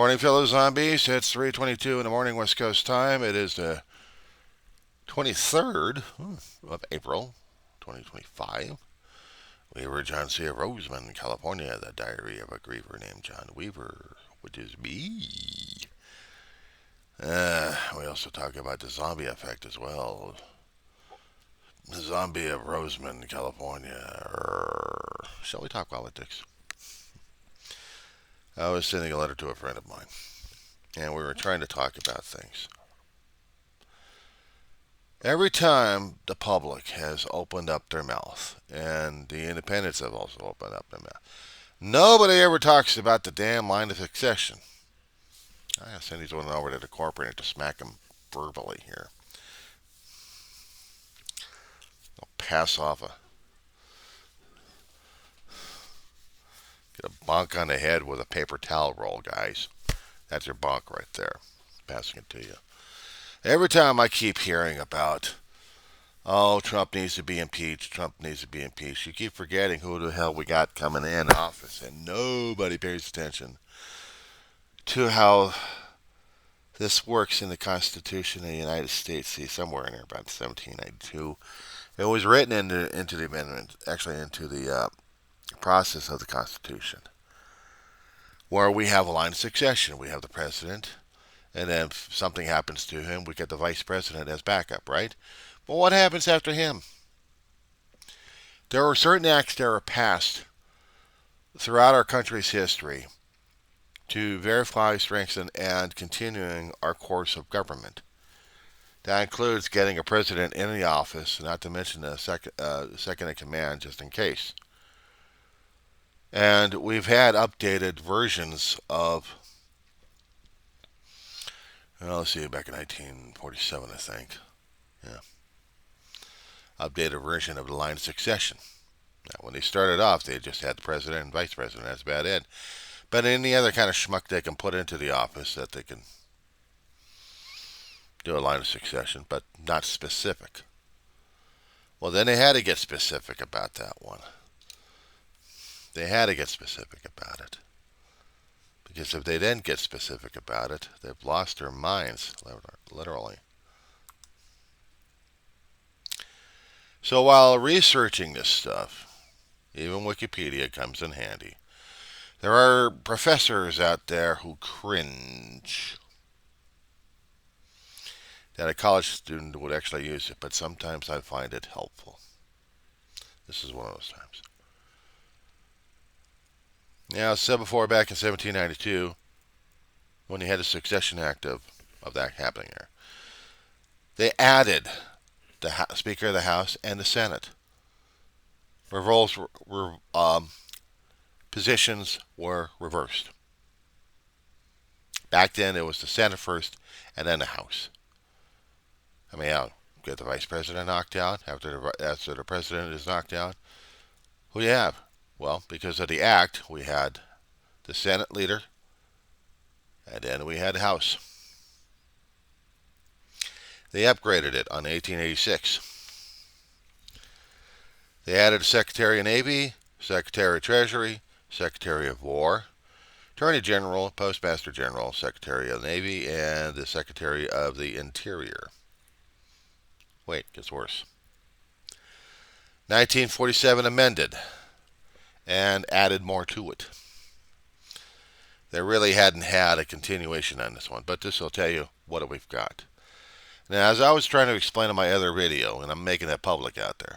Morning, fellow zombies. It's 3:22 in the morning, West Coast time. It is the 23rd of April, 2025. We were John C. of Roseman, California, the diary of a griever named John Weaver, which is me. We also talk about the zombie effect as well. The zombie of Roseman, California. Shall we talk politics? I was sending a letter to a friend of mine, and we were trying to talk about things. Every time the public has opened up their mouth, and the independents have also opened up their mouth, nobody ever talks about the damn line of succession. I gotta send these one over to the corporate to smack him verbally here. I'll pass off get a bonk on the head with a paper towel roll, guys. That's your bonk right there. Passing it to you. Every time I keep hearing about, oh, Trump needs to be impeached, Trump needs to be impeached, you keep forgetting who the hell we got coming in office, and nobody pays attention to how this works in the Constitution of the United States. See, somewhere in there, about 1792, it was written into the amendment, actually into the process of the Constitution, where we have a line of succession. We have the president, and then if something happens to him, we get the vice president as backup, right? But what happens after him? There were certain acts that were passed throughout our country's history to verify, strengthen, and continuing our course of government. That includes getting a president in the office, not to mention a second in command, just in case. And we've had updated versions of, well, let's see, back in 1947, I think. Yeah. Updated version of the line of succession. Now, when they started off, they just had the president and vice president. That's about it. But any other kind of schmuck they can put into the office that they can do a line of succession, but not specific. Well, then they had to get specific about that one. They had to get specific about it. Because if they didn't get specific about it, they've lost their minds, literally. So while researching this stuff, even Wikipedia comes in handy. There are professors out there who cringe that a college student would actually use it, but sometimes I find it helpful. This is one of those times. Now, as said before, back in 1792, when they had the Succession Act of that happening there, they added the Speaker of the House and the Senate. Where roles were positions were reversed. Back then, it was the Senate first and then the House. I mean, get the vice president knocked out after the president is knocked out. Who do you have? Well, because of the act, we had the Senate leader, and then we had the House. They upgraded it on 1886. They added a Secretary of Navy, Secretary of Treasury, Secretary of War, Attorney General, Postmaster General, Secretary of the Navy, and the Secretary of the Interior. Wait, gets worse. 1947 amended and added more to it. They really hadn't had a continuation on this one, but this will tell you what we've got. Now, as I was trying to explain in my other video, and I'm making it public out there,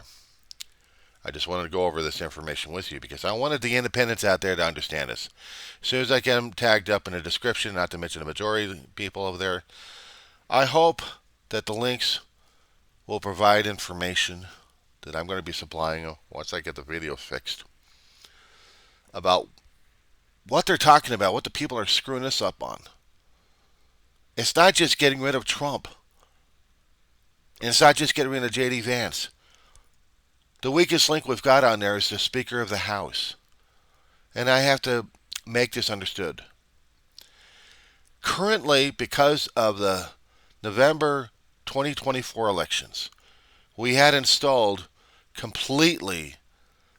I just wanted to go over this information with you because I wanted the independents out there to understand this. As soon as I get them tagged up in the description, not to mention the majority of people over there, I hope that the links will provide information that I'm going to be supplying once I get the video fixed about what they're talking about, what the people are screwing us up on. It's not just getting rid of Trump. And it's not just getting rid of J.D. Vance. The weakest link we've got on there is the Speaker of the House. And I have to make this understood. Currently, because of the November 2024 elections, we had installed completely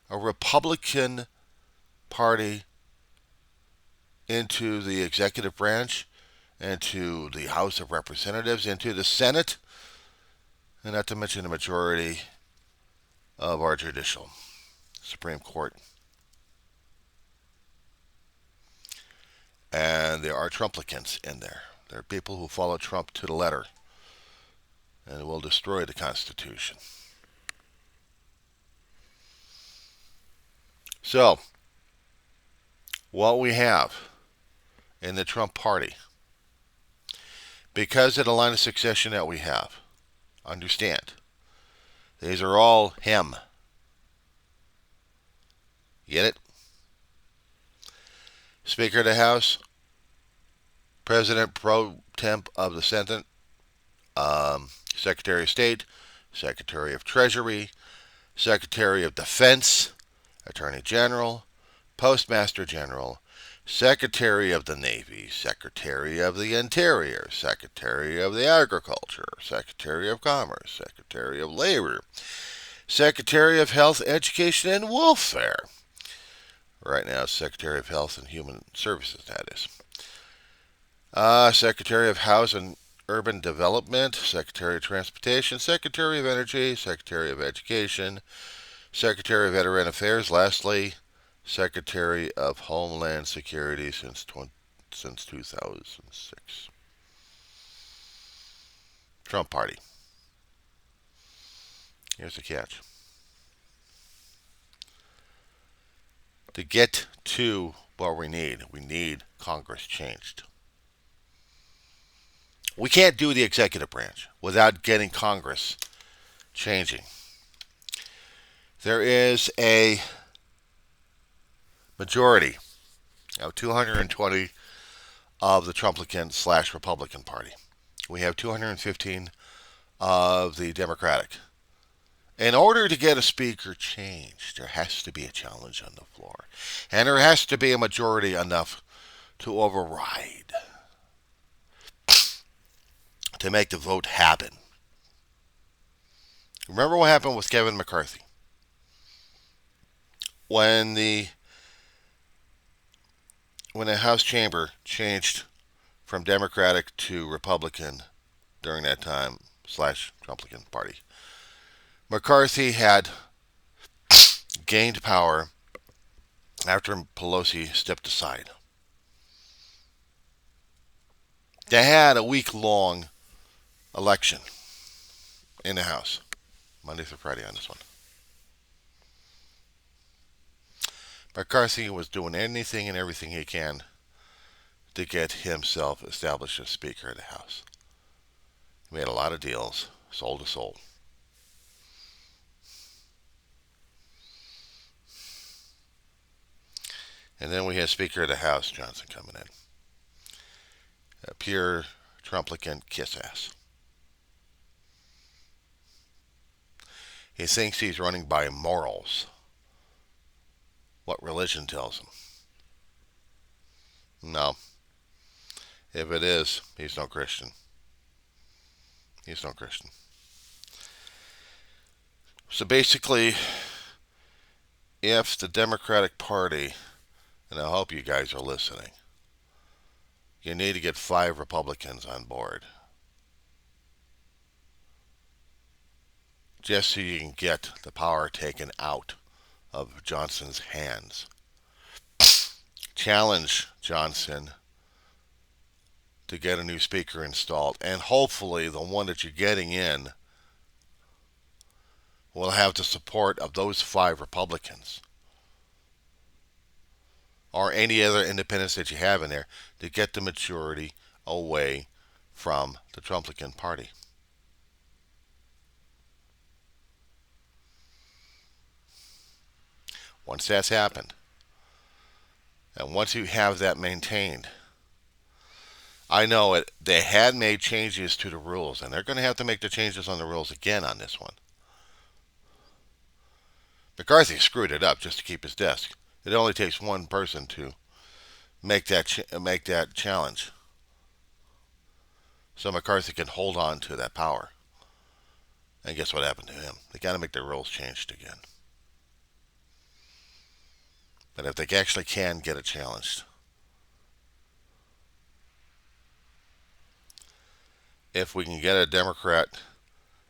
a Republican Party into the executive branch, into the House of Representatives, into the Senate, and not to mention the majority of our judicial Supreme Court. And there are Trumplicants in there. There are people who follow Trump to the letter and will destroy the Constitution. So, what we have in the Trump party, because of the line of succession that we have, understand, these are all him. Get it? Speaker of the House, President pro temp of the Senate, Secretary of State, Secretary of Treasury, Secretary of Defense, Attorney General, Postmaster General, Secretary of the Navy, Secretary of the Interior, Secretary of the Agriculture, Secretary of Commerce, Secretary of Labor, Secretary of Health, Education, and Welfare. Right now, Secretary of Health and Human Services, that is. Secretary of Housing and Urban Development, Secretary of Transportation, Secretary of Energy, Secretary of Education, Secretary of Veteran Affairs, lastly, Secretary of Homeland Security since 2006. Trump Party. Here's the catch. To get to what we need Congress changed. We can't do the executive branch without getting Congress changing. There is a majority of 220 of the Trumplican/Republican Party. We have 215 of the Democratic. In order to get a speaker changed, there has to be a challenge on the floor. And there has to be a majority enough to override, to make the vote happen. Remember what happened with Kevin McCarthy? When the House chamber changed from Democratic to Republican during that time /Trumplican party, McCarthy had gained power after Pelosi stepped aside. They had a week-long election in the House, Monday through Friday on this one. McCarthy was doing anything and everything he can to get himself established as Speaker of the House. He made a lot of deals, soul to soul. And then we had Speaker of the House, Johnson, coming in. A pure Trumplican kiss ass. He thinks he's running by morals. What religion tells him. No. If it is, he's no Christian. He's no Christian. So basically, if the Democratic Party, and I hope you guys are listening, you need to get 5 Republicans on board. Just so you can get the power taken out of Johnson's hands. Challenge Johnson to get a new speaker installed, and hopefully the one that you're getting in will have the support of those 5 Republicans or any other independents that you have in there to get the majority away from the Trumplican party. Once that's happened, and once you have that maintained, I know they had made changes to the rules, and they're going to have to make the changes on the rules again on this one. McCarthy screwed it up just to keep his desk. It only takes one person to make that challenge, so McCarthy can hold on to that power. And guess what happened to him? They got to make the rules changed again. But if they actually can get it challenged, if we can get a Democrat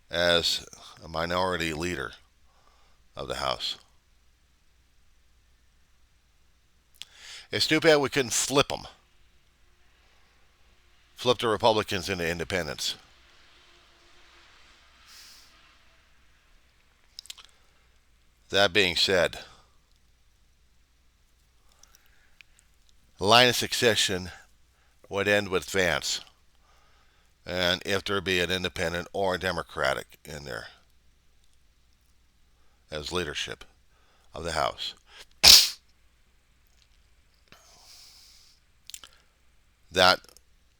as a minority leader of the House. It's too bad we couldn't flip them. Flip the Republicans into independents. That being said, the line of succession would end with Vance. And if there be an independent or a Democratic in there as leadership of the House, that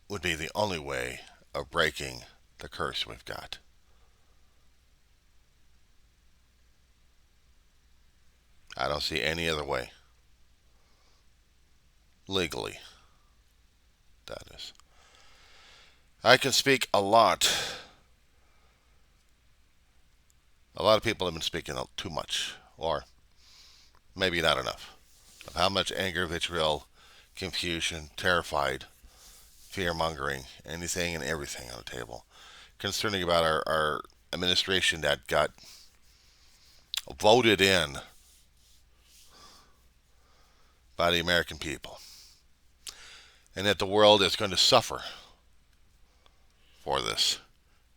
would be the only way of breaking the curse we've got. I don't see any other way. Legally, that is. I can speak a lot. A lot of people have been speaking too much, or maybe not enough, of how much anger, vitriol, confusion, terrified, fear mongering, anything and everything on the table concerning about our administration that got voted in by the American people, and that the world is going to suffer for this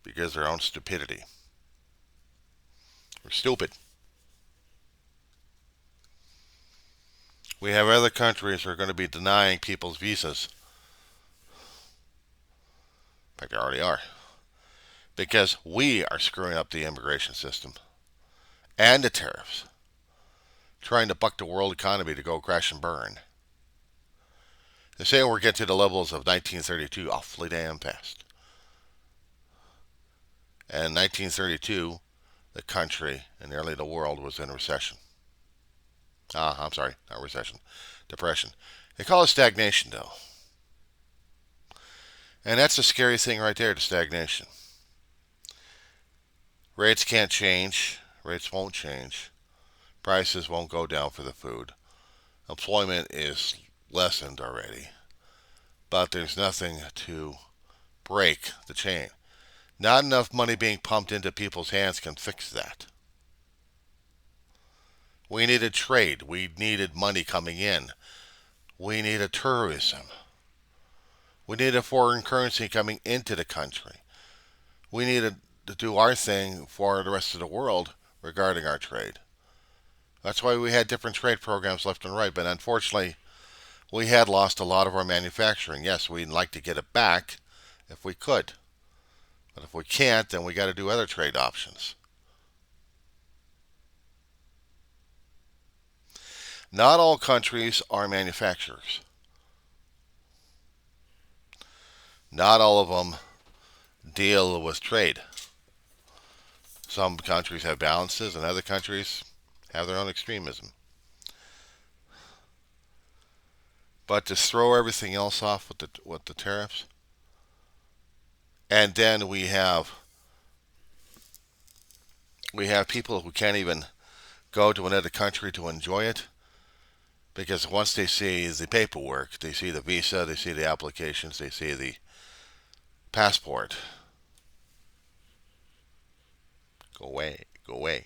because of their own stupidity. We're stupid. We have other countries who are going to be denying people's visas. In fact, they already are. Because we are screwing up the immigration system and the tariffs, trying to buck the world economy to go crash and burn. They say we're getting to the levels of 1932 awfully damn fast. And 1932, the country and nearly the world was in a recession. I'm sorry, not recession, depression. They call it stagnation, though. And that's the scary thing right there, the stagnation. Rates can't change. Rates won't change. Prices won't go down for the food. Employment is lessened already. But there's nothing to break the chain. Not enough money being pumped into people's hands can fix that. We needed trade. We needed money coming in. We needed tourism. We needed foreign currency coming into the country. We needed to do our thing for the rest of the world regarding our trade. That's why we had different trade programs left and right. But unfortunately, we had lost a lot of our manufacturing. Yes, we'd like to get it back if we could. But if we can't, then we got to do other trade options. Not all countries are manufacturers. Not all of them deal with trade. Some countries have balances and other countries have their own extremism. But to throw everything else off with the tariffs, and then we have people who can't even go to another country to enjoy it, because once they see the paperwork, they see the visa, they see the applications, they see the passport. Go away, go away.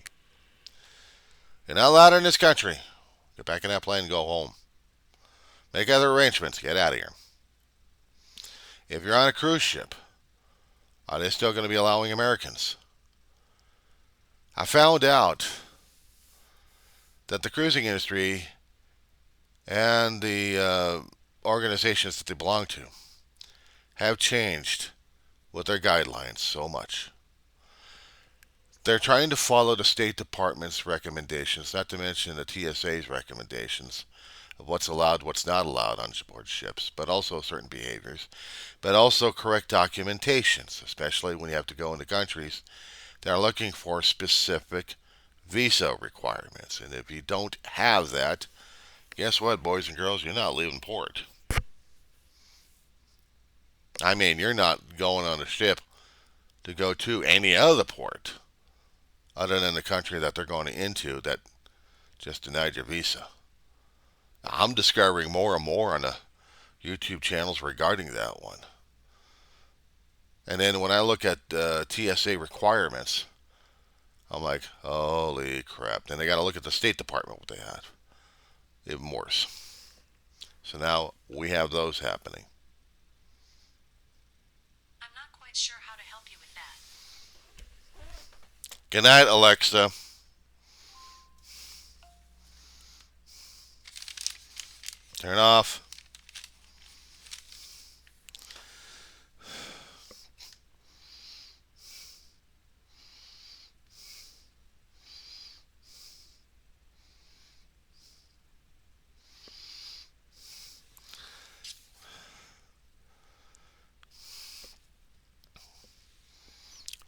You're not allowed in this country. Get back in that plane and go home. Make other arrangements. Get out of here. If you're on a cruise ship, are they still going to be allowing Americans? I found out that the cruising industry and the organizations that they belong to have changed with their guidelines so much. They're trying to follow the State Department's recommendations, not to mention the TSA's recommendations of what's allowed, what's not allowed on board ships, but also certain behaviors, but also correct documentations, especially when you have to go into countries that are looking for specific visa requirements. And if you don't have that, guess what, boys and girls? You're not leaving port. I mean, you're not going on a ship to go to any other port other than the country that they're going into that just denied your visa. I'm discovering more and more on the YouTube channels regarding that one. And then when I look at TSA requirements, I'm like, holy crap. Then they got to look at the State Department, what they have. Even worse. So now we have those happening. I'm not quite sure how to help you with that. Good night, Alexa. Turn off.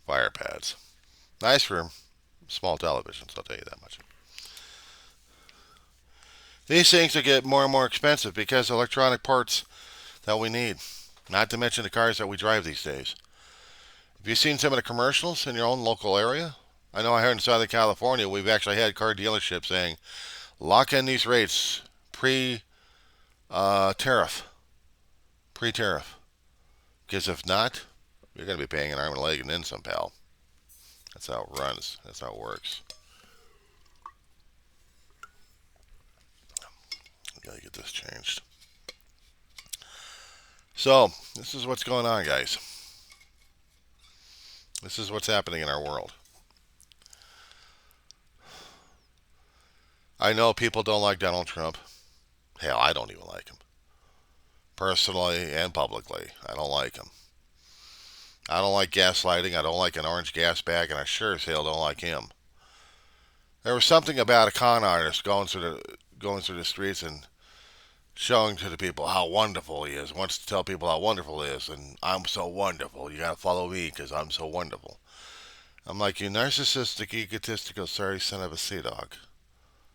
Fire pads. Nice for small televisions, I'll tell you that much. These things will get more and more expensive because of electronic parts that we need. Not to mention the cars that we drive these days. Have you seen some of the commercials in your own local area? I know I heard in Southern California we've actually had car dealerships saying, lock in these rates pre tariff. Pre tariff. Because if not, you're going to be paying an arm and a leg and then some, pal. That's how it runs. That's how it works. Gotta get this changed. So, this is what's going on, guys. This is what's happening in our world. I know people don't like Donald Trump. Hell, I don't even like him. Personally and publicly, I don't like him. I don't like gaslighting. I don't like an orange gas bag, and I sure as hell don't like him. There was something about a con artist going through the streets and showing to the people how wonderful he is. Wants to tell people how wonderful he is, and I'm so wonderful. You gotta follow me because I'm so wonderful. I'm like, you narcissistic, egotistical, sorry son of a sea dog.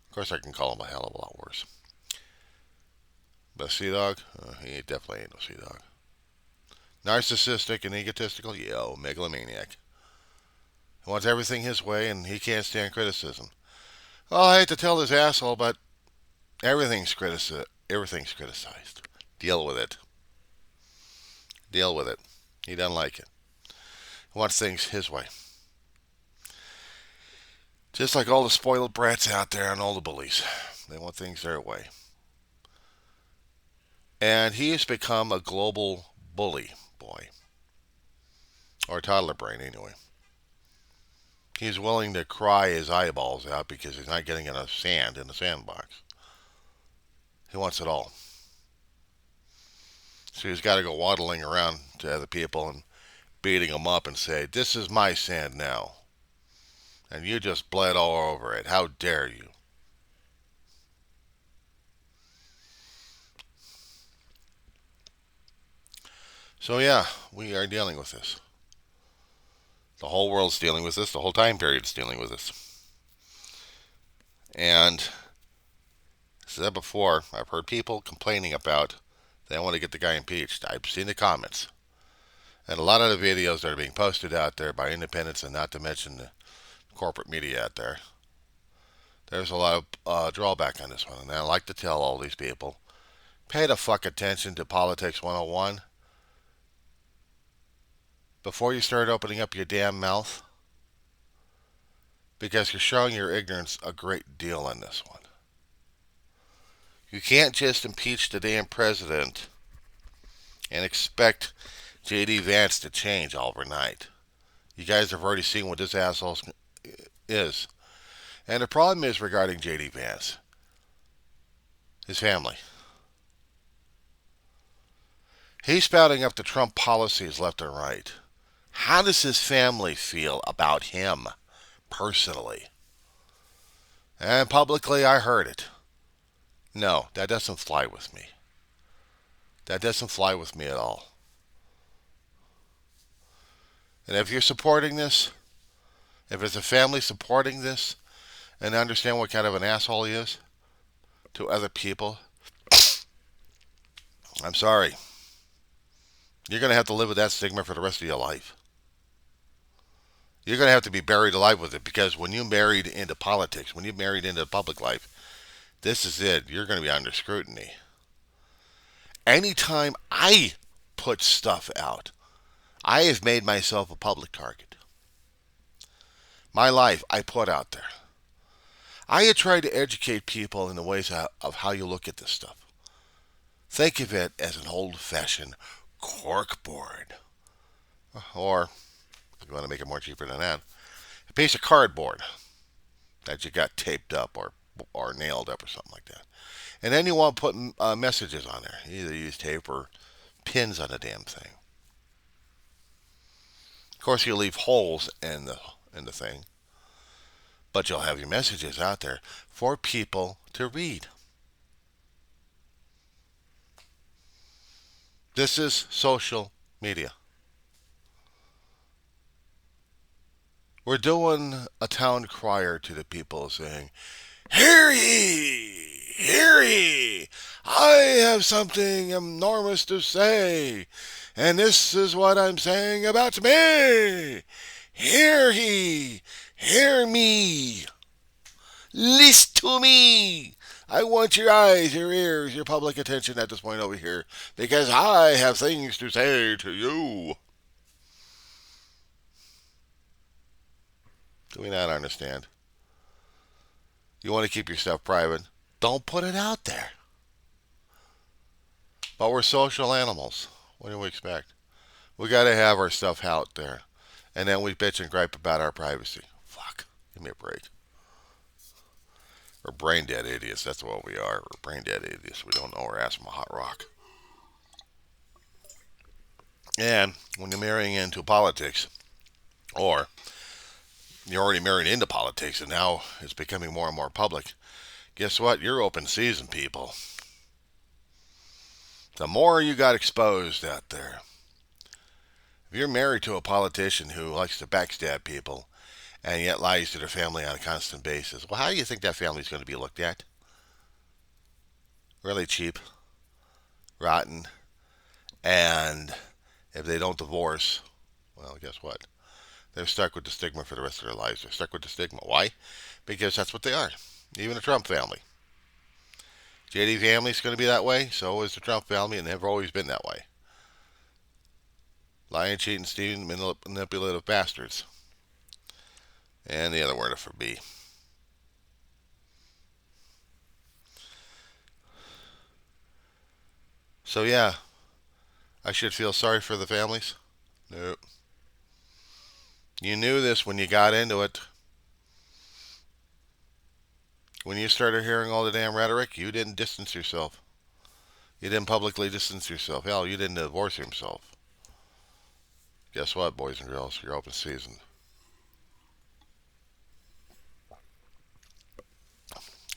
Of course, I can call him a hell of a lot worse. But a sea dog? He definitely ain't no sea dog. Narcissistic and egotistical? Yo, megalomaniac. He wants everything his way, and he can't stand criticism. Well, I hate to tell this asshole, but everything's criticized. Deal with it. Deal with it. He doesn't like it. He wants things his way. Just like all the spoiled brats out there and all the bullies. They want things their way. And he has become a global bully boy. Or toddler brain, anyway. He's willing to cry his eyeballs out because he's not getting enough sand in the sandbox. He wants it all. So he's got to go waddling around to other people and beating them up and say, "This is my sand now. And you just bled all over it. How dare you?" So, yeah, we are dealing with this. The whole world's dealing with this. The whole time period's dealing with this. And, as I said before, I've heard people complaining about they want to get the guy impeached. I've seen the comments. And a lot of the videos that are being posted out there by independents, and not to mention the corporate media out there, there's a lot of drawback on this one. And I like to tell all these people, pay the fuck attention to Politics 101 before you start opening up your damn mouth, because you're showing your ignorance a great deal on this one. You can't just impeach the damn president and expect J.D. Vance to change overnight. You guys have already seen what this asshole is. And the problem is regarding J.D. Vance, his family. He's spouting up the Trump policies left and right. How does his family feel about him personally? And publicly, I heard it. No, that doesn't fly with me. That doesn't fly with me at all. And if you're supporting this, if there's a family supporting this, and understand what kind of an asshole he is to other people, I'm sorry. You're going to have to live with that stigma for the rest of your life. You're going to have to be buried alive with it, because when you married into politics, when you married into public life, this is it. You're going to be under scrutiny. Anytime I put stuff out, I have made myself a public target. My life I put out there. I have tried to educate people in the ways of how you look at this stuff. Think of it as an old-fashioned corkboard. Or, if you want to make it more cheaper than that, a piece of cardboard that you got taped up or nailed up or something like that. And then you want to put messages on there. You either use tape or pins on the damn thing. Of course, you leave holes in the thing, but you'll have your messages out there for people to read. This is social media. We're doing a town crier to the people saying, "Hear ye! Hear ye! I have something enormous to say, and this is what I'm saying about me! Hear ye! Hear me! Listen to me! I want your eyes, your ears, your public attention at this point over here, because I have things to say to you." Do we not understand? You want to keep your stuff private? Don't put it out there. But we're social animals. What do we expect? We got to have our stuff out there. And then we bitch and gripe about our privacy. Fuck. Give me a break. We're brain dead idiots. That's what we are. We're brain dead idiots. We don't know our ass from a hot rock. And when you're marrying into politics, or you're already married into politics and now it's becoming more and more public, guess what? You're open season, people. The more you got exposed out there. If you're married to a politician who likes to backstab people and yet lies to their family on a constant basis, well, how do you think that family's going to be looked at? Really cheap, rotten, and if they don't divorce, well, guess what? They're stuck with the stigma for the rest of their lives. They're stuck with the stigma. Why? Because that's what they are. Even the Trump family. JD family's going to be that way. So is the Trump family, and they've always been that way. Lying, cheating, stealing, manipulative bastards. And the other word for B. So yeah, I should feel sorry for the families? Nope. You knew this when you got into it. When you started hearing all the damn rhetoric, you didn't distance yourself. You didn't publicly distance yourself. Hell, you didn't divorce yourself. Guess what, boys and girls? You're open season.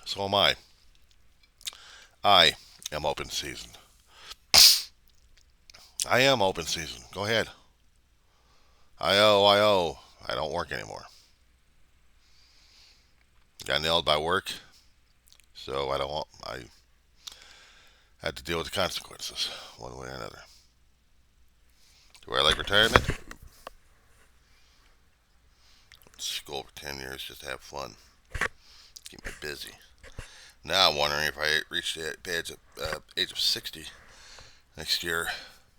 So am I. I am open season. I am open season. Go ahead. I don't work anymore. Got nailed by work, so I don't want. I had to deal with the consequences, one way or another. Do I like retirement? School for 10 years just to have fun. Keep me busy. Now I'm wondering if I reach the age of 60 next year,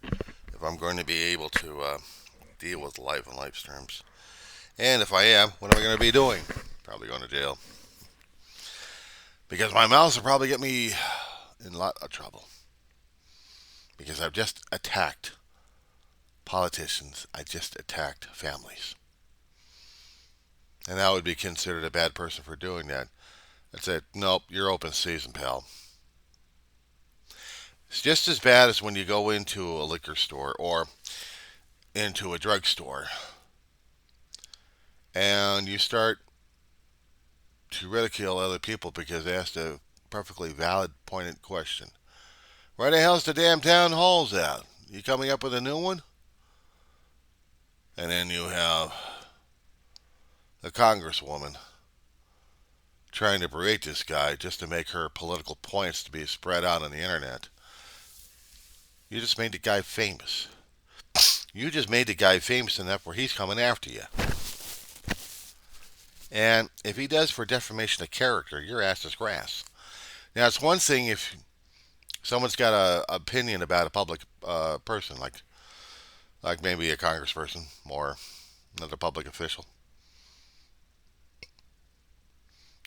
if I'm going to be able to deal with life on life's terms. And if I am, what am I going to be doing? Probably going to jail. Because my mouth will probably get me in a lot of trouble. Because I've just attacked politicians. I just attacked families. And I would be considered a bad person for doing that. I'd say, nope, you're open season, pal. It's just as bad as when you go into a liquor store or into a drugstore and you start to ridicule other people because they asked a perfectly valid, pointed question. Where the hell's the damn town halls at? You coming up with a new one? And then you have a congresswoman trying to berate this guy just to make her political points to be spread out on the internet. You just made the guy famous. You just made the guy famous enough where he's coming after you. And if he does for defamation of character, your ass is grass. Now, it's one thing if someone's got an opinion about a public person, like like maybe a congressperson or another public official.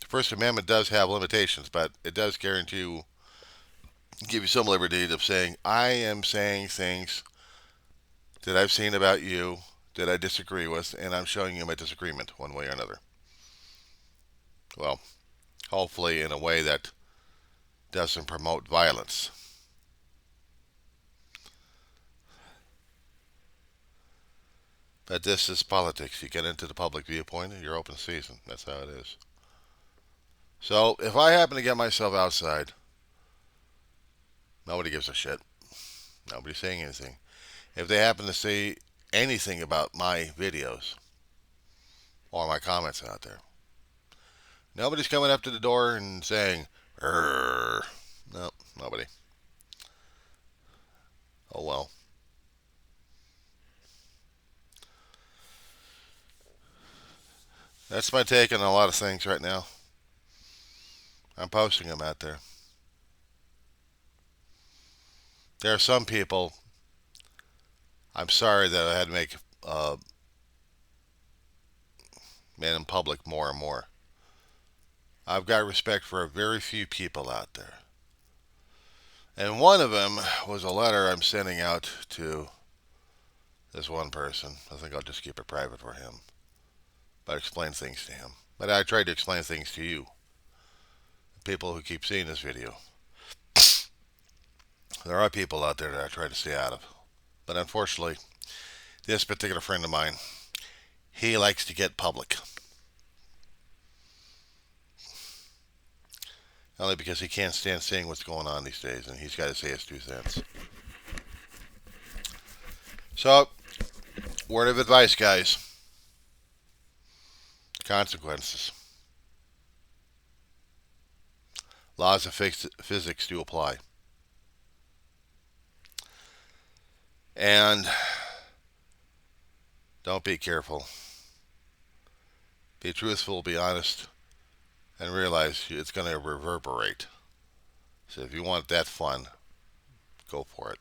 The First Amendment does have limitations, but it does guarantee you, give you some liberty of saying, I am saying things that I've seen about you that I disagree with, and I'm showing you my disagreement one way or another. Well, hopefully in a way that doesn't promote violence. But this is politics. You get into the public viewpoint and you're open season. That's how it is. So if I happen to get myself outside, nobody gives a shit. Nobody's saying anything. If they happen to say anything about my videos or my comments out there, nobody's coming up to the door and saying, "Err." No, nobody. Oh well. That's my take on a lot of things right now. I'm posting them out there. There are some people, I'm sorry that I had to make men in public more and more. I've got respect for a very few people out there. And one of them was a letter I'm sending out to this one person. I think I'll just keep it private for him. But I explain things to him. But I tried to explain things to you, people who keep seeing this video. There are people out there that I try to stay out of. But unfortunately, this particular friend of mine, he likes to get public. Only because he can't stand seeing what's going on these days, and he's got to say his 2 cents. So, word of advice, guys. Consequences. Laws of physics do apply. And don't be careful. Be truthful, be honest, and realize it's going to reverberate. So if you want that fun, go for it.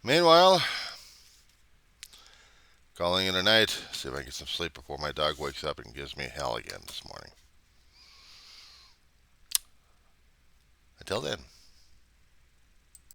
Meanwhile, calling it a night. See if I can get some sleep before my dog wakes up and gives me hell again this morning. Until then.